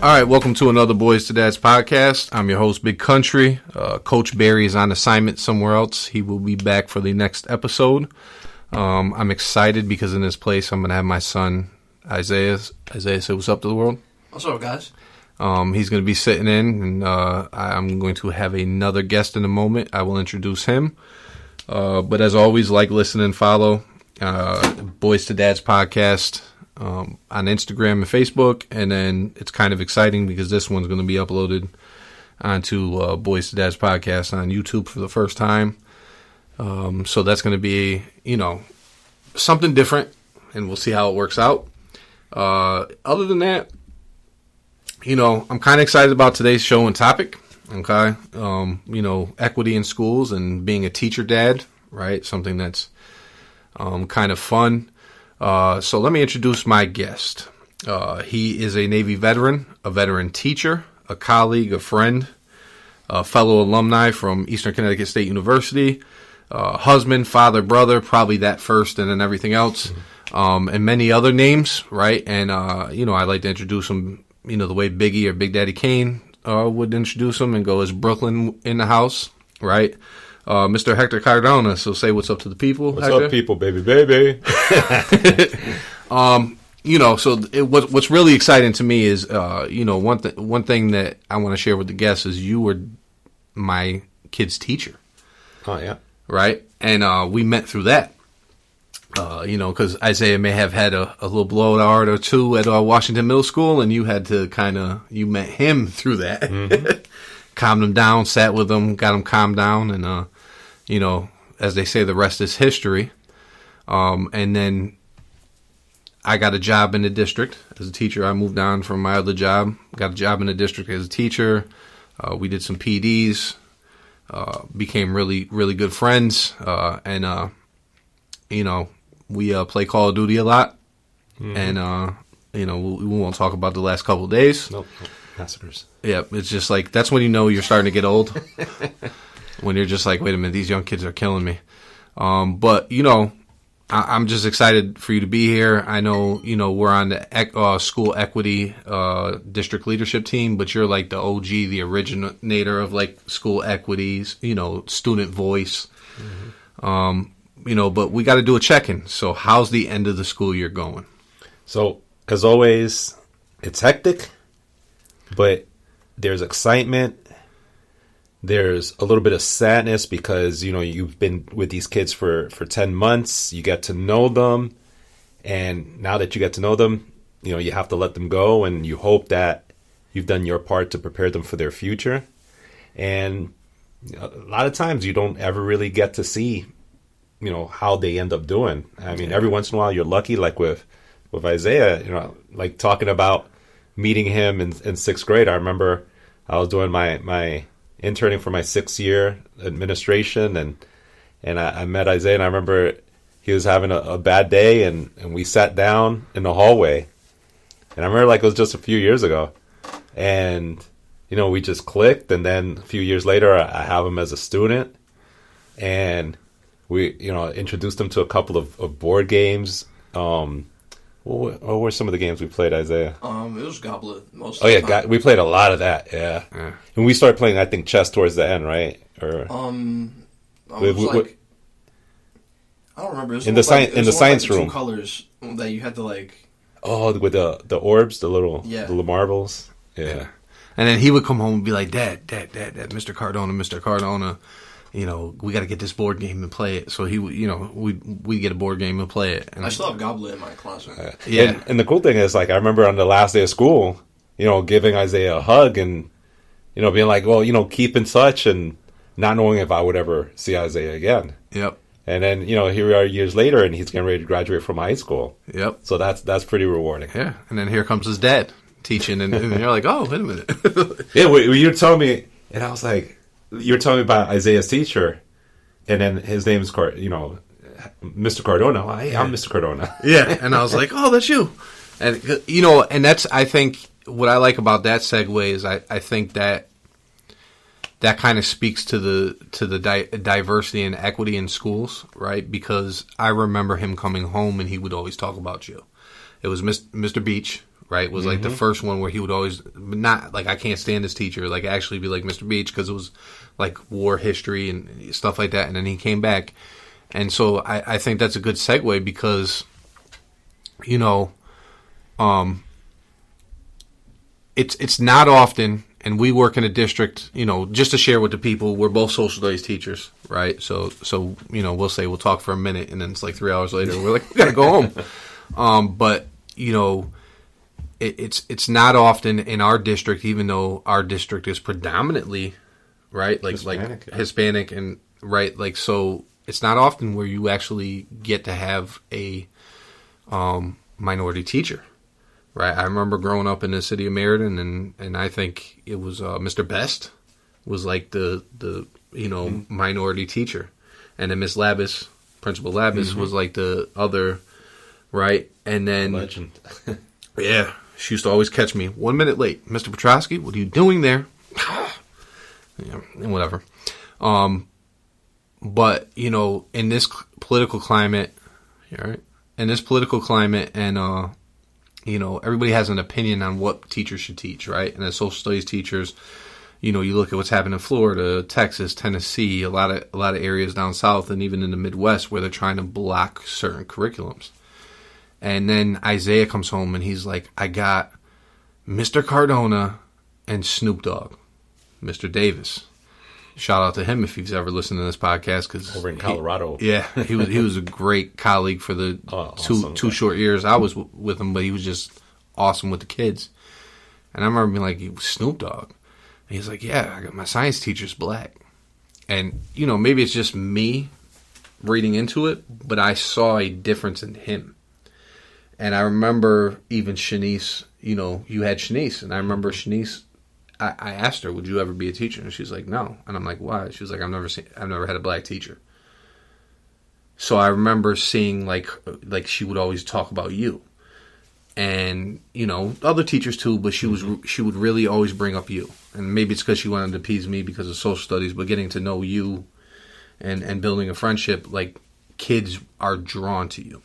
All right, welcome to another Boys to Dads podcast. I'm your host, Big Country. Coach Barry is on assignment somewhere else. He will be back for the next episode. I'm excited because in this place, I'm going to have my son, Isaiah. Isaiah, say what's up to the world. What's up, guys? He's going to be sitting in, and I'm going to have another guest in a moment. I will introduce him. But as always, like, listen, and follow Boys to Dads podcast on Instagram and Facebook. And then it's kind of exciting because this one's going to be uploaded onto Boys to Dads podcast on YouTube for the first time. So that's going to be, something different, and we'll see how it works out. Other than that, I'm kind of excited about today's show and topic. Okay. Equity in schools and being a teacher dad, right? Something that's kind of fun. So let me introduce my guest. He is a Navy veteran, a veteran teacher, a colleague, a friend, a fellow alumni from Eastern Connecticut State University, husband, father, brother, probably that first and then everything else, and many other names, right? And, I like to introduce him, the way Biggie or Big Daddy Kane would introduce him and go as Brooklyn in the house, right? Mr. Hector Cardona, so say what's up to the people. What's Hector? up, people, baby? What's really exciting to me is, one thing that I want to share with the guests is you were my kid's teacher. Oh, yeah. Right? And we met through that. Because Isaiah may have had a little blowout or two at Washington Middle School, and you had to you met him through that. Mm-hmm. Calmed him down, sat with him, got him calmed down, and, as they say, the rest is history. And then I got a job in the district as a teacher. I moved on from my other job, got a job in the district as a teacher. We did some PDs, became really, really good friends, and we play Call of Duty a lot. Mm-hmm. And, we won't talk about the last couple of days. Nope. Massacres. Yeah, it's just like, that's when you're starting to get old. When you're just like, wait a minute, these young kids are killing me. But, I'm just excited for you to be here. I know, we're on the school equity district leadership team, but you're like the OG, the originator of like school equities, student voice. Mm-hmm. But we got to do a check-in. So how's the end of the school year going? So, as always, it's hectic, but there's excitement. There's a little bit of sadness because, you've been with these kids for 10 months. You get to know them. And now that you get to know them, you have to let them go. And you hope that you've done your part to prepare them for their future. And a lot of times you don't ever really get to see, how they end up doing. I mean, every once in a while you're lucky, like with Isaiah, like talking about meeting him in sixth grade. I remember I was doing my interning for my 6th year administration, and I met Isaiah, and I remember he was having a bad day, and we sat down in the hallway, and I remember like it was just a few years ago, and we just clicked, and then a few years later I have him as a student, and we introduced him to a couple of board games. What were some of the games we played, Isaiah? It was Goblet most. Oh yeah, we played a lot of that. Yeah, and we started playing, I think, chess towards the end, right? Or I don't remember. It was in the science room, 2 colors that you had to like. Oh, with the orbs, the little marbles. Yeah. And then he would come home and be like, Dad, Mr. Cardona. We got to get this board game and play it. So he, we get a board game and play it. And I still have Goblet in my closet. Yeah. And the cool thing is, like, I remember on the last day of school, giving Isaiah a hug and, being like, well, keep in touch, and not knowing if I would ever see Isaiah again. Yep. And then, here we are years later, and he's getting ready to graduate from high school. Yep. So that's pretty rewarding. Yeah. And then here comes his dad teaching, and you're like, oh, wait a minute. Yeah, you told me, and I was like, you're telling me about Isaiah's teacher, and then his name's Mr. Cardona. Well, hey, I'm Mr. Cardona. Yeah, and I was like, oh, that's you. And and that's, I think, what I like about that segue is I think that kind of speaks to the diversity and equity in schools, right? Because I remember him coming home and he would always talk about you. It was Mr. Beach, right? Was like the first one where he would always not like, I can't stand this teacher, like actually be like Mr. Beach, because it was like war history and stuff like that. And then he came back. And so I think that's a good segue because, you know, it's not often, and we work in a district, you know, just to share with the people, we're both social studies teachers, right? So you know, we'll say we'll talk for a minute, and then it's like 3 hours later, we're like, we gotta go home. But you know, it's not often in our district, even though our district is predominantly, right, like Hispanic and right, like, so it's not often where you actually get to have a minority teacher. Right, I remember growing up in the city of Meriden, and I think it was Mr. Best was like the you know, minority teacher, and then Miss Labus, Principal Labus, was like the other, right? And then legend. Yeah, she used to always catch me 1 minute late. Mr. Petrosky, what are you doing there? Yeah, and whatever. But you know, in this political climate, right? In this political climate, and you know, everybody has an opinion on what teachers should teach, right? And as social studies teachers, you know, you look at what's happened in Florida, Texas, Tennessee, a lot of areas down south, and even in the Midwest where they're trying to block certain curriculums. And then Isaiah comes home and he's like, I got Mr. Cardona and Snoop Dogg, Mr. Davis. Shout out to him if he's ever listened to this podcast, because over in Colorado, he was a great colleague for the two short years I was with him, but he was just awesome with the kids. And I remember being like, Snoop Dogg, and he's like, yeah, I got my science teacher's black. And you know, maybe it's just me reading into it, but I saw a difference in him. And I remember even Shanice, you know, you had Shanice, and I remember Shanice. I asked her, would you ever be a teacher? And she's like, no. And I'm like, why? She was like, I've never had a black teacher. So I remember seeing like she would always talk about you. And, you know, other teachers too, but she would really always bring up you. And maybe it's because she wanted to appease me because of social studies, but getting to know you and building a friendship, like, kids are drawn to you.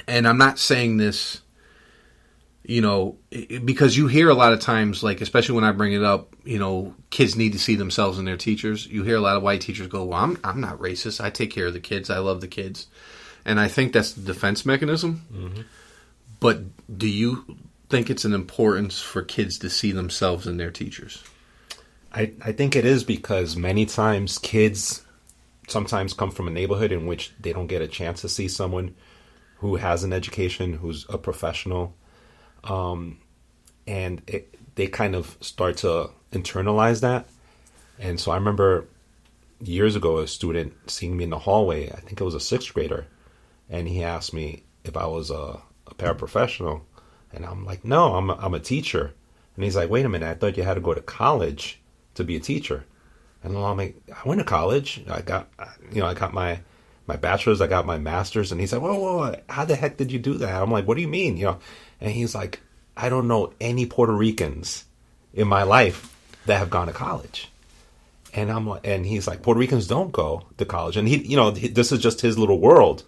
And I'm not saying this, you know, because you hear a lot of times, like, especially when I bring it up, you know, kids need to see themselves in their teachers. You hear a lot of white teachers go, well, I'm not racist. I take care of the kids. I love the kids. And I think that's the defense mechanism. Mm-hmm. But do you think it's an importance for kids to see themselves in their teachers? I think it is, because many times kids sometimes come from a neighborhood in which they don't get a chance to see someone who has an education, who's a professional. And they kind of start to internalize that. And so I remember years ago, a student seeing me in the hallway, I think it was a 6th grader, and he asked me if I was a paraprofessional. And I'm like, no, I'm a teacher. And he's like, wait a minute, I thought you had to go to college to be a teacher. And I'm like, I went to college. I got my bachelor's, I got my master's. And he's like, whoa, how the heck did you do that? I'm like, what do you mean? You know? And he's like, I don't know any Puerto Ricans in my life that have gone to college. And I'm like, and he's like, Puerto Ricans don't go to college. And he, you know, this is just his little world.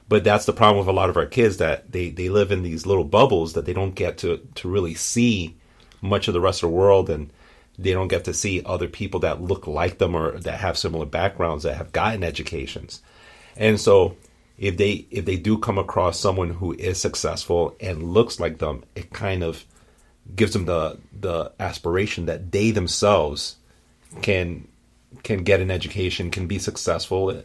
But that's the problem with a lot of our kids, that they live in these little bubbles that they don't get to really see much of the rest of the world. And they don't get to see other people that look like them or that have similar backgrounds, that have gotten educations. And so if they do come across someone who is successful and looks like them, it kind of gives them the aspiration that they themselves can get an education, can be successful.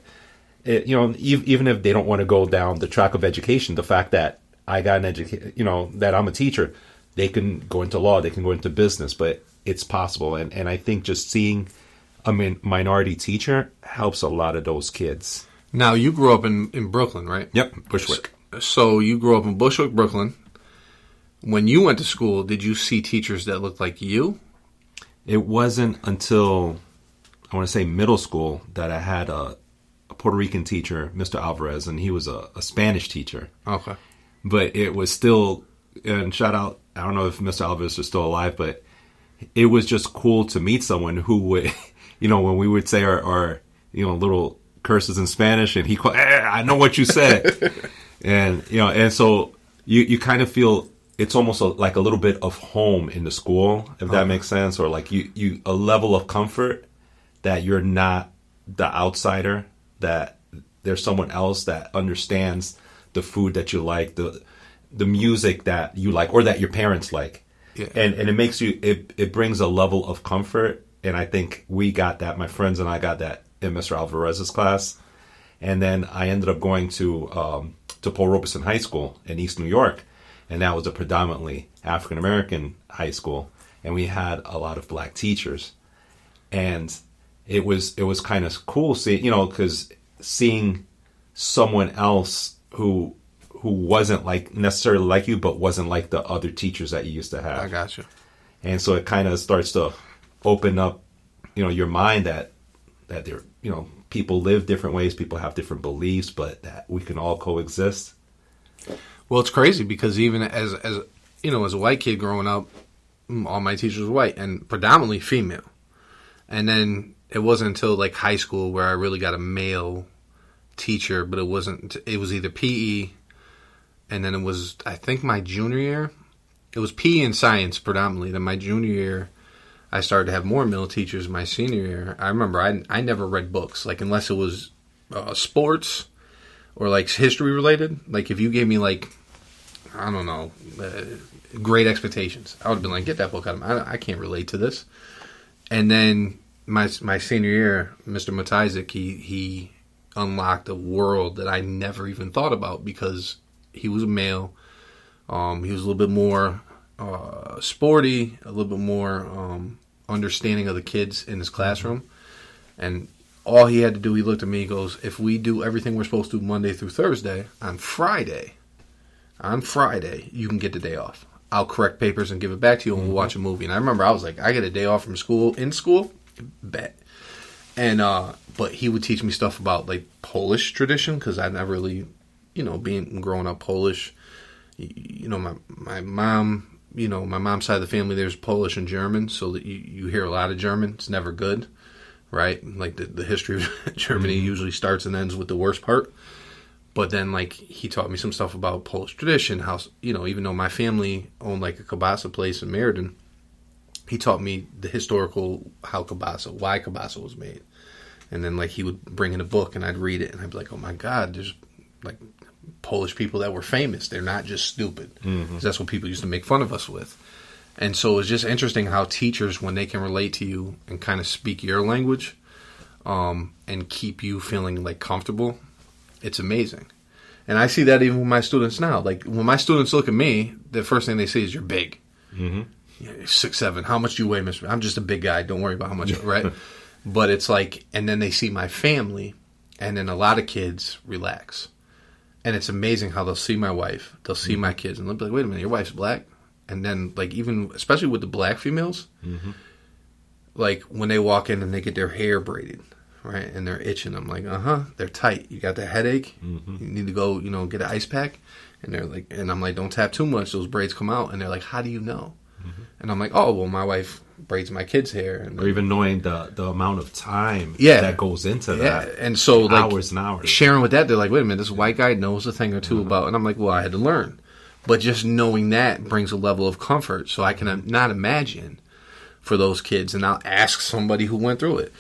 You know, even if they don't want to go down the track of education, the fact that I got an education, you know, that I'm a teacher, they can go into law, they can go into business, but it's possible. And I think just seeing a minority teacher helps a lot of those kids. Now, you grew up in Brooklyn, right? Yep, Bushwick. So you grew up in Bushwick, Brooklyn. When you went to school, did you see teachers that looked like you? It wasn't until, I want to say, middle school that I had a Puerto Rican teacher, Mr. Alvarez, and he was a Spanish teacher. Okay. But it was still, and shout out, I don't know if Mr. Alvarez is still alive, but it was just cool to meet someone who would, you know, when we would say our you know, little curses in Spanish, and he called, I know what you said. And, you know, and so you kind of feel it's almost like a little bit of home in the school, if that makes sense, or like you a level of comfort that you're not the outsider, that there's someone else that understands the food that you like, the music that you like, or that your parents like. Yeah. And it makes you, it brings a level of comfort. And I think we got that, my friends and I got that in Mr. Alvarez's class. And then I ended up going to Paul Robeson High School in East New York. And that was a predominantly African-American high school. And we had a lot of black teachers. And it was kind of cool because seeing someone else who wasn't like necessarily like you, but wasn't like the other teachers that you used to have. I got you. And so it kind of starts to open up, your mind that there, people live different ways, people have different beliefs, but that we can all coexist. Well, it's crazy because even as a white kid growing up, all my teachers were white and predominantly female. And then it wasn't until like high school where I really got a male teacher, but it was either PE, and then it was, I think, my junior year. It was PE and science predominantly. Then my junior year, I started to have more male teachers. My senior year, I remember I never read books, like unless it was sports or like history related. Like if you gave me like, I don't know, Great Expectations, I would have been like, get that book out of me. I can't relate to this. And then my senior year, Mr. Matizek, he unlocked a world that I never even thought about because he was a male. He was a little bit more sporty, a little bit more understanding of the kids in his classroom. And all he had to do, he looked at me, he goes, if we do everything we're supposed to Monday through Thursday, on Friday, you can get the day off. I'll correct papers and give it back to you and we'll watch a movie. And I remember I was like, I get a day off from school, bet. And, but he would teach me stuff about like Polish tradition because I never really, growing up Polish, my mom, my mom's side of the family, there's Polish and German. So that you hear a lot of German. It's never good, right? Like the history of Germany usually starts and ends with the worst part. But then, like, he taught me some stuff about Polish tradition, how, even though my family owned, like, a kielbasa place in Meriden, he taught me the historical, why kielbasa was made. And then, like, he would bring in a book, and I'd read it, and I'd be like, oh, my God, there's, like, Polish people that were famous. They're not just stupid. Mm-hmm. That's what people used to make fun of us with. And so it was just interesting how teachers, when they can relate to you and kind of speak your language and keep you feeling, like, comfortable, it's amazing. And I see that even with my students now. Like, when my students look at me, the first thing they say is, you're big. Mm-hmm. You're 6'7". How much do you weigh, Mr.? I'm just a big guy. Don't worry about how much, right? But it's like, and then they see my family, and then a lot of kids relax. And it's amazing how they'll see my wife, they'll see my kids, and they'll be like, wait a minute, your wife's black? And then, like, even, especially with the black females, like, when they walk in and they get their hair braided, right, and they're itching. I'm like, they're tight. You got the headache. You need to go, get an ice pack. And they're like, and I'm like, don't tap too much. Those braids come out. And they're like, how do you know? And I'm like, oh, well, my wife braids my kids' hair. And or even knowing the amount of time that goes into that. And so, like, hours and hours. Sharing with that, they're like, wait a minute, this white guy knows a thing or two about. And I'm like, well, I had to learn. But just knowing that brings a level of comfort. So I can not imagine for those kids. And I'll ask somebody who went through it.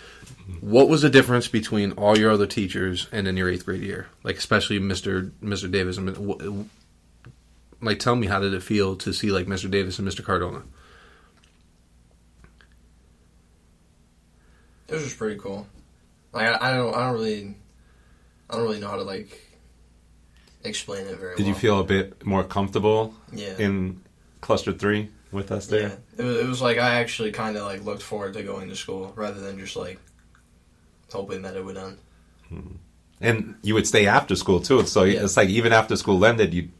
What was the difference between all your other teachers and in your 8th grade year? Like, especially Mr. Davis. Like, tell me, how did it feel to see, like, Mr. Davis and Mr. Cardona? It was just pretty cool. Like, I don't really know how to, like, explain it very well. Did you feel a bit more comfortable Yeah. in Cluster 3 with us there? Yeah. It was like I actually kind of, like, looked forward to going to school rather than just, like, hoping that it would end. And you would stay after school too, so it's like even after school ended,